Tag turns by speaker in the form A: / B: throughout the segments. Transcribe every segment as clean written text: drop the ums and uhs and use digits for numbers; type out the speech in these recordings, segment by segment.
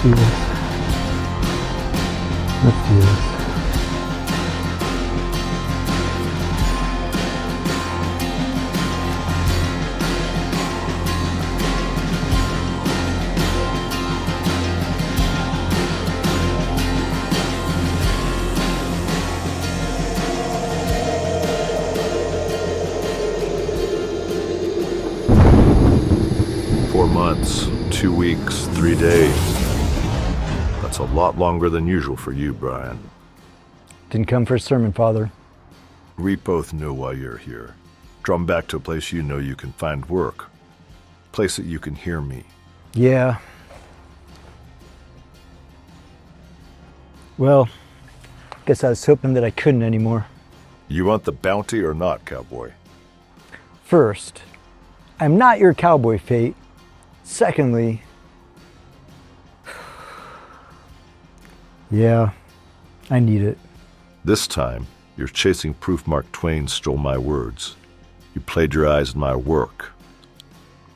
A: Let's do this. Let's do this.
B: Months, 2 weeks, 3 days. That's a lot longer than usual for you, Brian.
A: Didn't come for a sermon, Father.
B: We both know why you're here. Drum back to a place you know you can find work. A place that you can hear me.
A: Yeah. Well, guess I was hoping that I couldn't anymore.
B: You want the bounty or not, cowboy?
A: First, I'm not your cowboy, Fate. Secondly, yeah, I need it.
B: This time, you're chasing proof Mark Twain stole my words. You plagiarized my work.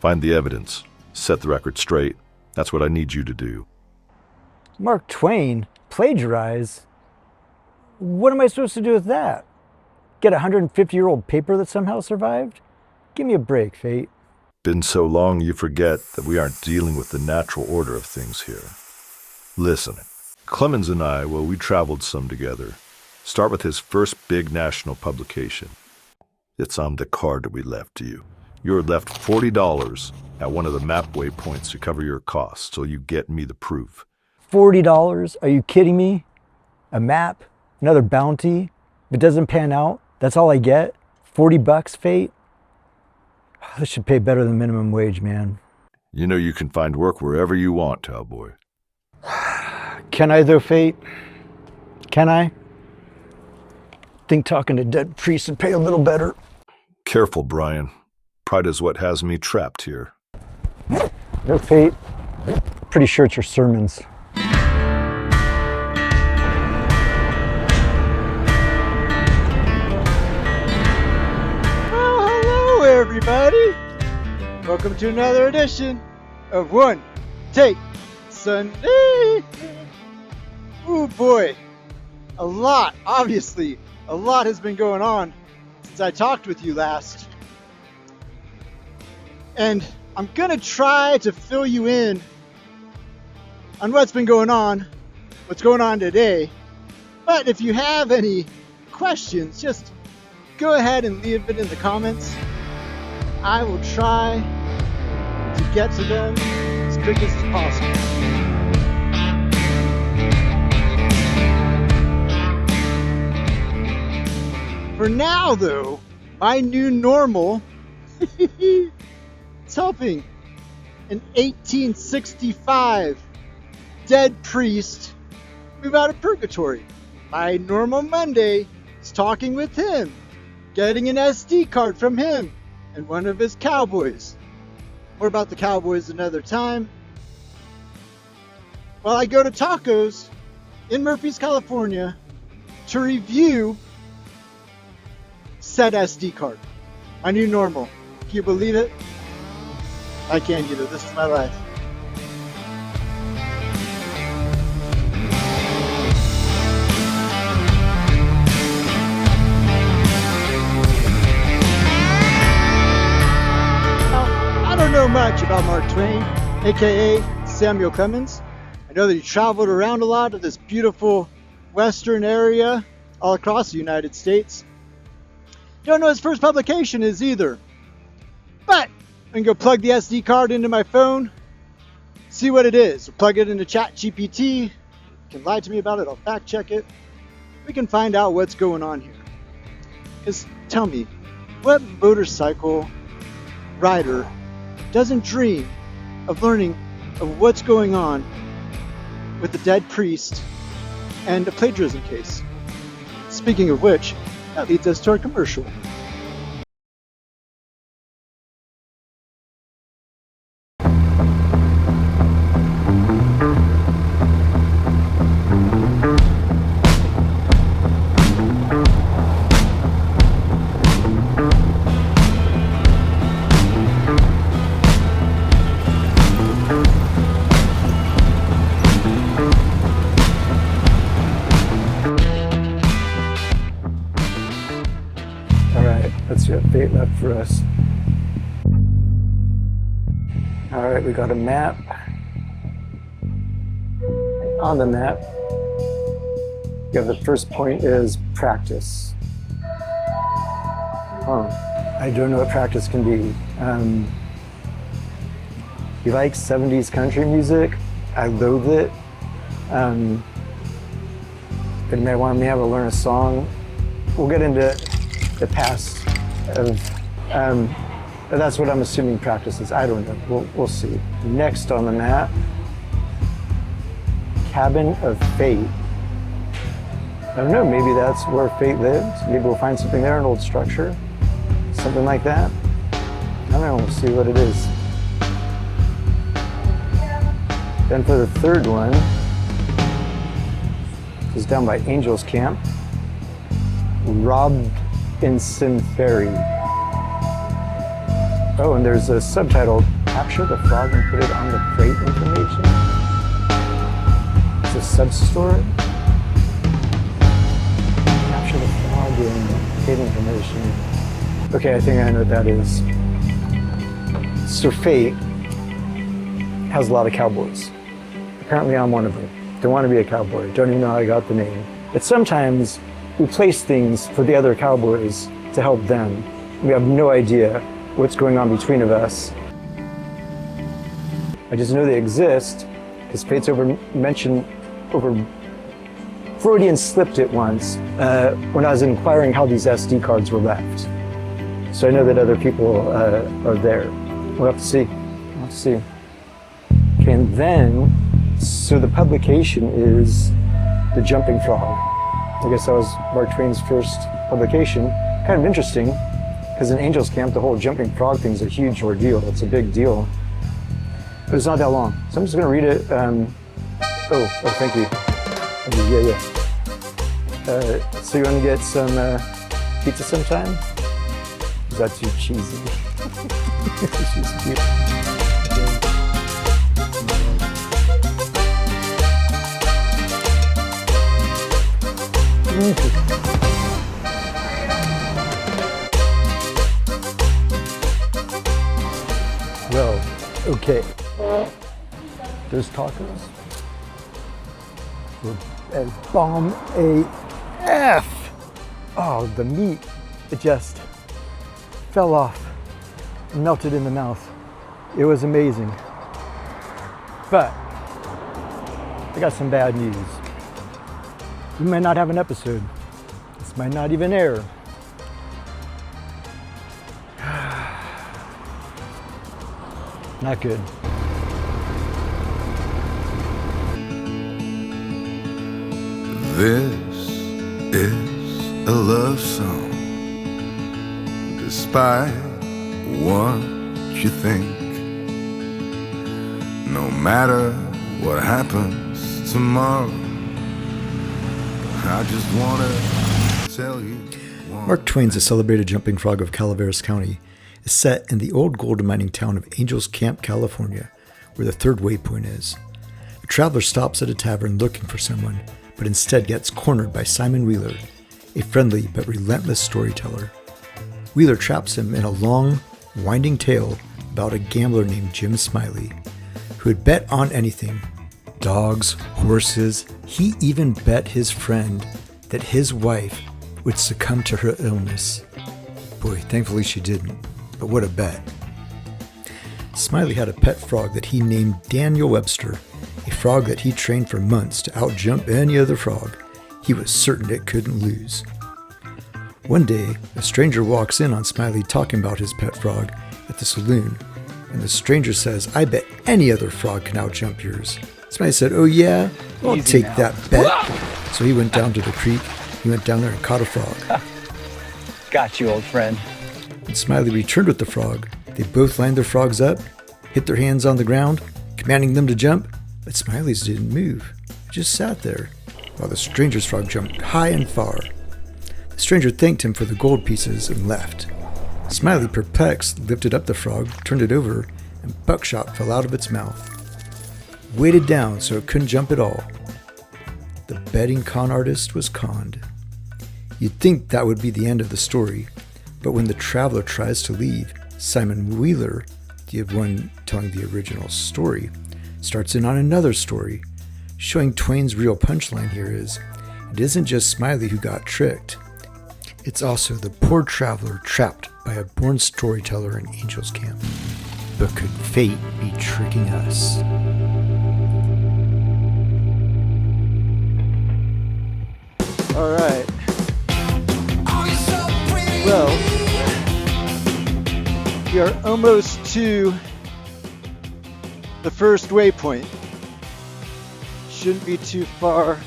B: Find the evidence. Set the record straight. That's what I need you to do.
A: Mark Twain? Plagiarize? What am I supposed to do with that? Get a 150-year-old paper that somehow survived? Give me a break, Fate.
B: Been so long you forget that we aren't dealing with the natural order of things here. Listen, Clemens and I, well, we traveled some together. Start with his first big national publication. It's on the card that we left to you. You're left $40 at one of the map waypoints to cover your costs till you get me the proof.
A: $40? Are you kidding me? A map? Another bounty? If it doesn't pan out, that's all I get? $40, Fate? This should pay better than minimum wage, man.
B: You know you can find work wherever you want, cowboy.
A: Can I, though, Fate? Can I? Think talking to dead priests would pay a little better.
B: Careful, Brian. Pride is what has me trapped here.
A: No, Fate. Pretty sure it's your sermons.
C: Everybody, welcome to another edition of One Take Sunday. Oh boy, obviously a lot has been going on since I talked with you last, and I'm gonna try to fill you in on what's going on today. But if you have any questions, just go ahead and leave it in the comments. I will try to get to them as quick as possible. For now, though, my new normal is helping an 1865 dead priest move out of purgatory. My normal Monday is talking with him, getting an SD card from him and one of his cowboys. More about the cowboys another time. While I go to tacos in Murphy's, California to review said SD card. My new normal. Can you believe it? I can't either. This is my life. I don't know much about Mark Twain, aka Samuel Clemens. I know that he traveled around a lot of this beautiful western area all across the United States. Don't know his first publication is either. But I can go plug the SD card into my phone, see what it is. Plug it into ChatGPT. You can lie to me about it, I'll fact check it. We can find out what's going on here. Because tell me, what motorcycle rider doesn't dream of learning of what's going on with the dead priest and a plagiarism case? Speaking of which, that leads us to our commercial.
A: fate left for us. All right, we got a map. On the map, yeah, the first point is practice. I don't know what practice can be. You like 70s country music? I loathe it. But you may want me to have to learn a song. We'll get into the past of, that's what I'm assuming practice is. I don't know, we'll see. Next on the map, Cabin of Fate. I don't know, maybe that's where fate lives. Maybe we'll find something there, an old structure, something like that. I don't know, we'll see what it is. Then for the third one, this is down by Angel's Camp, Robinson Ferry. Oh, and there's a subtitle, Capture the Frog and Put It on the Freight Information. It's a sub-story. Capture the Frog and Freight Information. Okay, I think I know what that is. So Fate has a lot of cowboys. Apparently I'm one of them. Don't want to be a cowboy. Don't even know how I got the name. But sometimes we place things for the other cowboys to help them. We have no idea what's going on between of us. I just know they exist because Fate's Freudian slipped it once when I was inquiring how these SD cards were left. So I know that other people are there. We'll have to see. We'll have to see. Okay, and then, so the publication is The Jumping Frog. I guess that was Mark Twain's first publication. Kind of interesting, because in Angel's Camp, the whole jumping frog thing is a huge ordeal. It's a big deal. But it's not that long. So I'm just going to read it. Oh, thank you. Yeah. So you want to get some pizza sometime? Is that too cheesy? She's cute. Well, okay. There's tacos. And bomb AF. Oh, the meat, it just fell off and melted in the mouth. It was amazing. But I got some bad news. We might not have an episode. This might not even air. Not good.
D: This is a love song, despite what you think. No matter what happens tomorrow, I just wanna tell you.
A: Mark Twain's A Celebrated Jumping Frog of Calaveras County is set in the old gold mining town of Angel's Camp, California, where the third waypoint is. A traveler stops at a tavern looking for someone, but instead gets cornered by Simon Wheeler, a friendly but relentless storyteller. Wheeler traps him in a long, winding tale about a gambler named Jim Smiley, who would bet on anything. Dogs, horses, he even bet his friend that his wife would succumb to her illness. Boy, thankfully she didn't, but what a bet. Smiley had a pet frog that he named Daniel Webster, a frog that he trained for months to outjump any other frog. He was certain it couldn't lose. One day, a stranger walks in on Smiley talking about his pet frog at the saloon, and the stranger says, "I bet any other frog can outjump yours." Smiley said, "Oh yeah? I'll take that bet." So he went down to the creek. He went down there and caught a frog.
E: Got you, old friend.
A: When Smiley returned with the frog, they both lined their frogs up, hit their hands on the ground, commanding them to jump, but Smiley's didn't move. It just sat there, while the stranger's frog jumped high and far. The stranger thanked him for the gold pieces and left. Smiley, perplexed, lifted up the frog, turned it over, and buckshot fell out of its mouth. Weighted down so it couldn't jump at all. The betting con artist was conned. You'd think that would be the end of the story, But when the traveler tries to leave, Simon Wheeler, the one telling the original story, starts in on another story, showing Twain's real punchline here is, it isn't just Smiley who got tricked. It's also the poor traveler trapped by a born storyteller in Angel's Camp. But could fate be tricking us?
C: All right. Well, we are almost to the first waypoint. Shouldn't be too far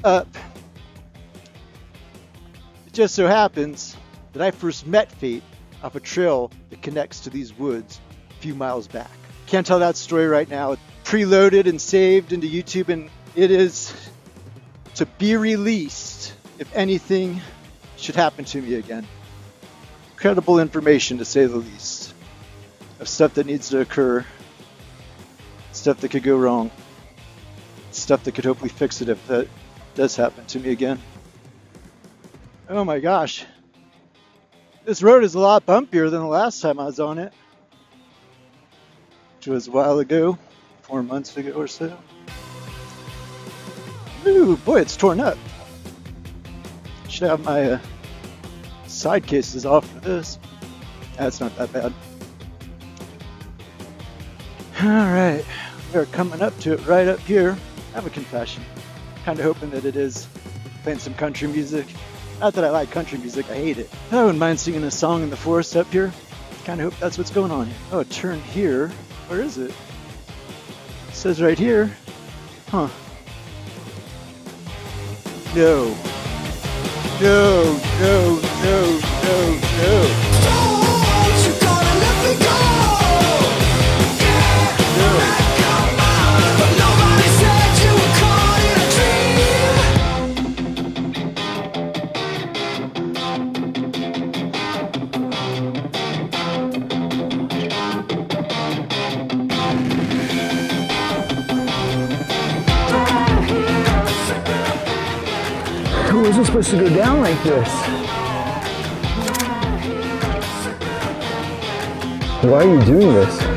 C: up. It just so happens that I first met Fate off a trail that connects to these woods a few miles back. Can't tell that story right now. It's preloaded and saved into YouTube, and it is to be released if anything should happen to me again. Incredible information, to say the least, of stuff that needs to occur, stuff that could go wrong, stuff that could hopefully fix it if that does happen to me again. Oh my gosh, this road is a lot bumpier than the last time I was on it, which was a while ago, 4 months ago or so. Ooh, boy, it's torn up. Should have my side cases off for this. That's not that bad. Alright, we're coming up to it right up here. I have a confession. Kind of hoping that it is playing some country music. Not that I like country music, I hate it. I wouldn't mind singing a song in the forest up here. Kind of hope that's what's going on here. Oh, turn here. Where is it? It says right here. Huh. No. No, no, no, no, no.
A: How was it supposed to go down like this? Why are you doing this?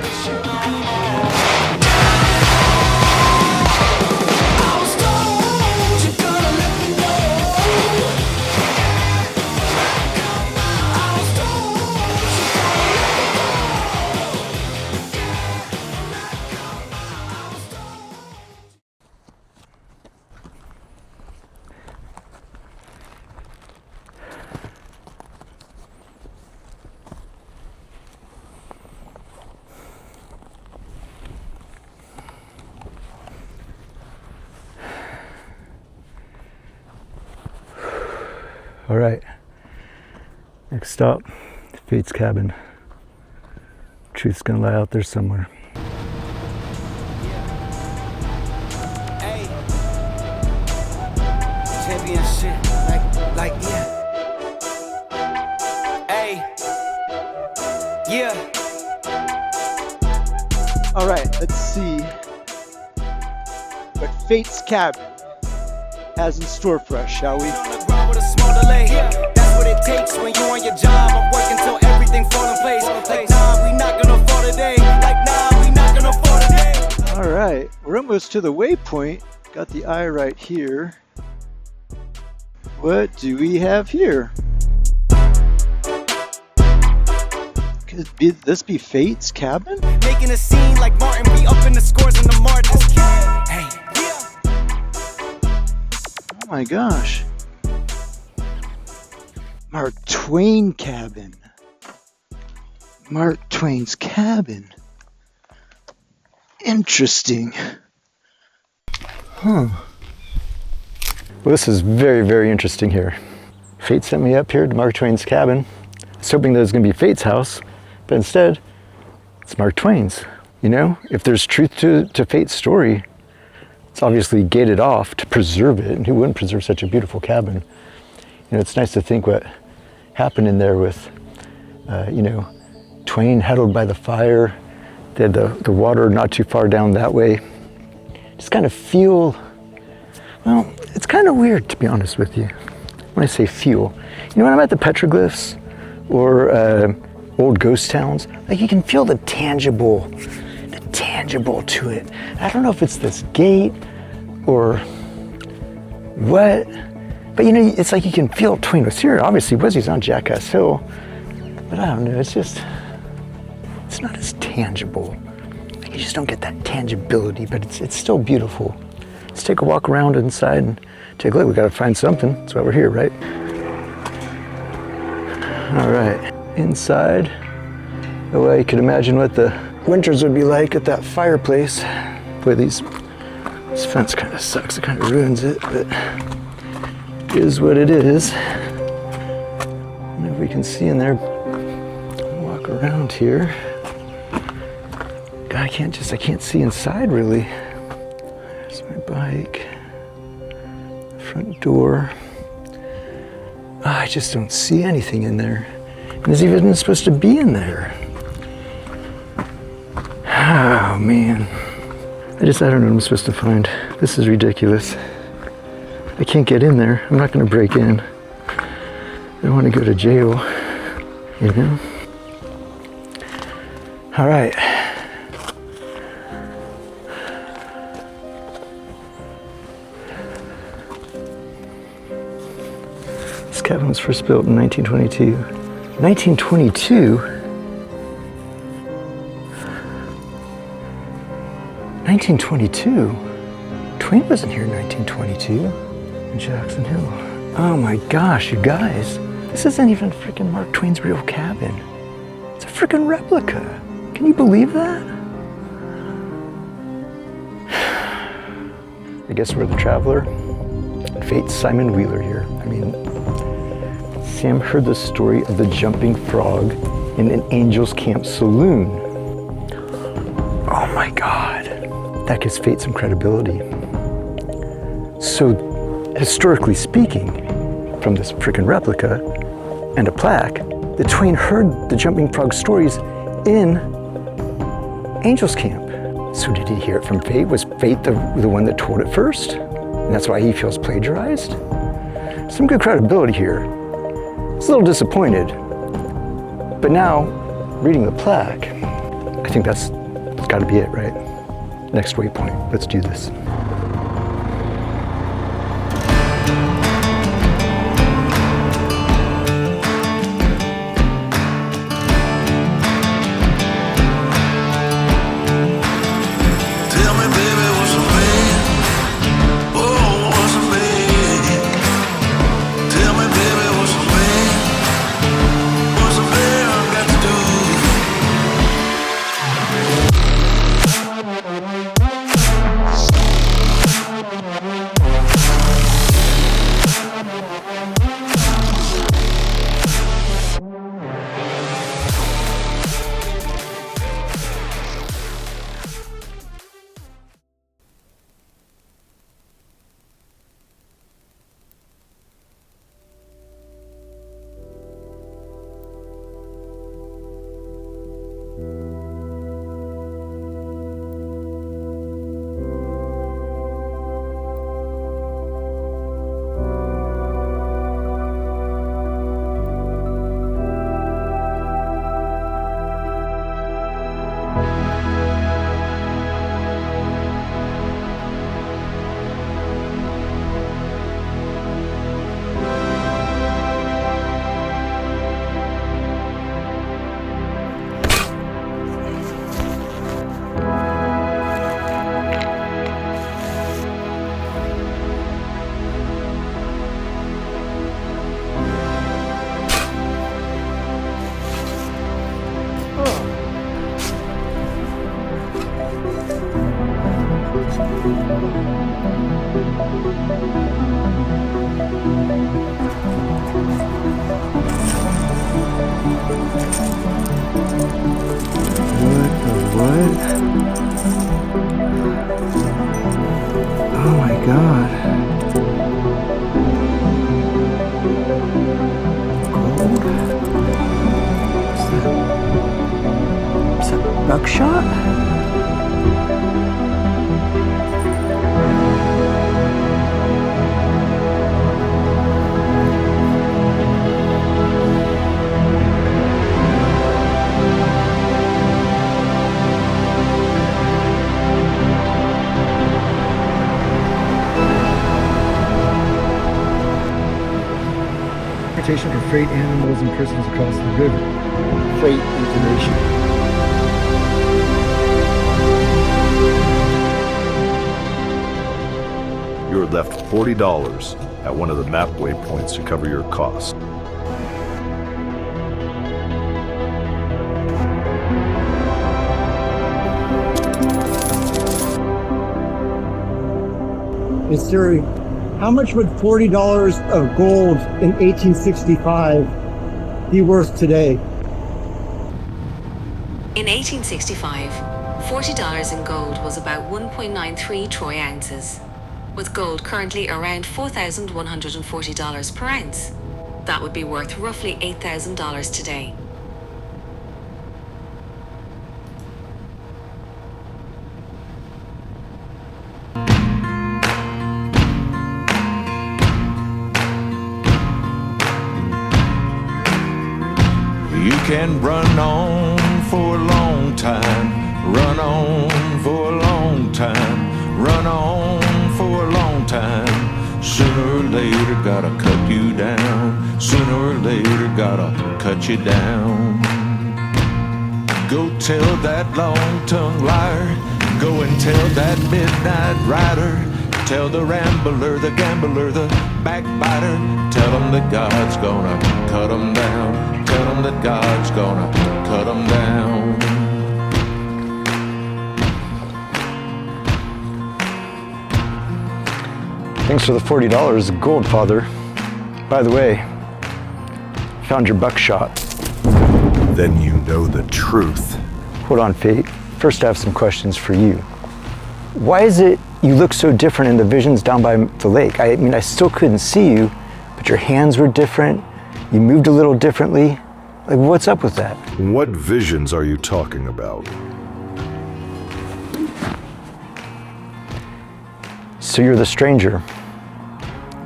A: All right, next stop, Fate's cabin. Truth's gonna lie out there somewhere.
F: Hey, championship, like yeah. Hey, yeah.
C: All right, let's see what Fate's cabin has in store for us, shall we?
F: With a small delay. That's what it takes when you on your job. I'm working till everything fall in place. Like nah, we not gonna fall today. Like nah, we not gonna fall today.
C: All right, we're almost to the waypoint. Got the eye right here. What do we have here? Could this be Fate's cabin?
F: Making a scene like Martin, be up in the scores and the margins. Hey,
C: Oh my gosh. Mark Twain cabin. Mark Twain's cabin. Interesting.
A: Huh. Well, this is very, very interesting here. Fate sent me up here to Mark Twain's cabin. I was hoping that it was going to be Fate's house, but instead, it's Mark Twain's. You know, if there's truth to Fate's story, it's obviously gated off to preserve it, and who wouldn't preserve such a beautiful cabin? You know, it's nice to think what happened in there with, you know, Twain huddled by the fire. They had the water not too far down that way. Just kind of feel, well, it's kind of weird, to be honest with you. when I say feel, you know, when I'm at the petroglyphs or old ghost towns, like you can feel the tangible to it. I don't know if it's this gate or what, but you know, it's like you can feel Twain was here. Obviously, Wizzy's on Jackass Hill, but I don't know, it's not as tangible. Like you just don't get that tangibility, but it's still beautiful. Let's take a walk around inside and take a look. We gotta find something. That's why we're here, right? All right, inside. The way you could imagine what the winters would be like at that fireplace. Boy, this fence kind of sucks. It kind of ruins it, but it is what it is. I don't know if we can see in there. Walk around here. God, I can't see inside really. There's my bike. Front door. Oh, I just don't see anything in there. And is even supposed to be in there. Oh man. I don't know what I'm supposed to find. This is ridiculous. I can't get in there. I'm not gonna break in. I don't wanna go to jail, you know? All right. This cabin was first built in 1922. 1922? 1922? Twain wasn't here in 1922 in Jackson Hill. Oh my gosh, you guys. This isn't even freaking Mark Twain's real cabin. It's a freaking replica. Can you believe that? I guess we're the traveler. Fate's Simon Wheeler here. I mean, Sam heard the story of the jumping frog in an Angel's Camp saloon. Oh my God. That gives Fate some credibility. So, historically speaking, from this freaking replica and a plaque, that Twain heard the jumping frog stories in Angel's Camp. So did he hear it from Fate? Was Fate the one that told it first? And that's why he feels plagiarized? Some good credibility here. I was a little disappointed. But now, reading the plaque, I think that's gotta be it, right? Next waypoint. Let's do this. Oh my God. Gold? Is that buckshot? freight animals and persons across the river. Freight information.
B: You're left $40 at one of the map waypoints to cover your costs.
C: Hey Siri, how much would $40 of gold in 1865 be worth today?
G: In 1865, $40 in gold was about 1.93 troy ounces, with gold currently around $4,140 per ounce. That would be worth roughly $8,000 today.
H: You can run on for a long time, run on for a long time, run on for a long time. Sooner or later gotta cut you down, sooner or later gotta cut you down. Go tell that long-tongued liar, go and tell that midnight rider, tell the rambler, the gambler, the backbiter, tell them that God's gonna cut them down, tell them that God's gonna cut them down.
A: Thanks for the $40 gold, Father. By the way, found your buckshot.
B: Then you know the truth.
A: Hold on, Fate. First, I have some questions for you. Why is it you look so different in the visions down by the lake? I mean, I still couldn't see you, but your hands were different. You moved a little differently. Like, what's up with that?
B: What visions are you talking about?
A: So you're the stranger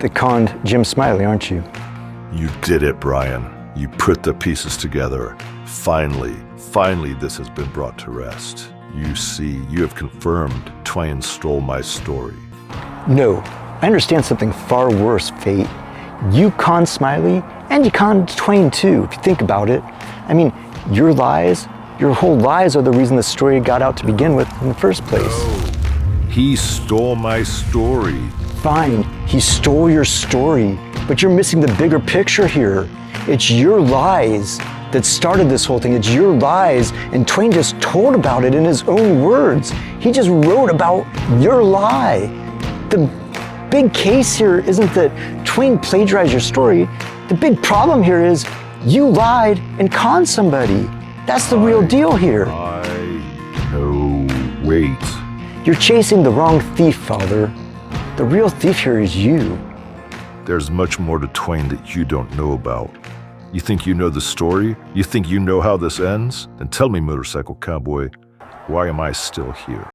A: that conned Jim Smiley, aren't you?
B: You did it, Brian. You put the pieces together. Finally, this has been brought to rest. You see, you have confirmed Twain stole my story.
A: No, I understand something far worse, Fate. You conned Smiley, and you conned Twain too, if you think about it. I mean, your lies, your whole lies are the reason the story got out to begin with in the first place.
B: He stole my story.
A: Fine, he stole your story, but you're missing the bigger picture here. It's your lies that started this whole thing. It's your lies, and Twain just told about it in his own words. He just wrote about your lie. The big case here isn't that Twain plagiarized your story. The big problem here is you lied and conned somebody. That's the real deal here.
B: Wait.
A: You're chasing the wrong thief, Father. The real thief here is you.
B: There's much more to Twain that you don't know about. You think you know the story? You think you know how this ends? Then tell me, Motorcycle Cowboy, why am I still here?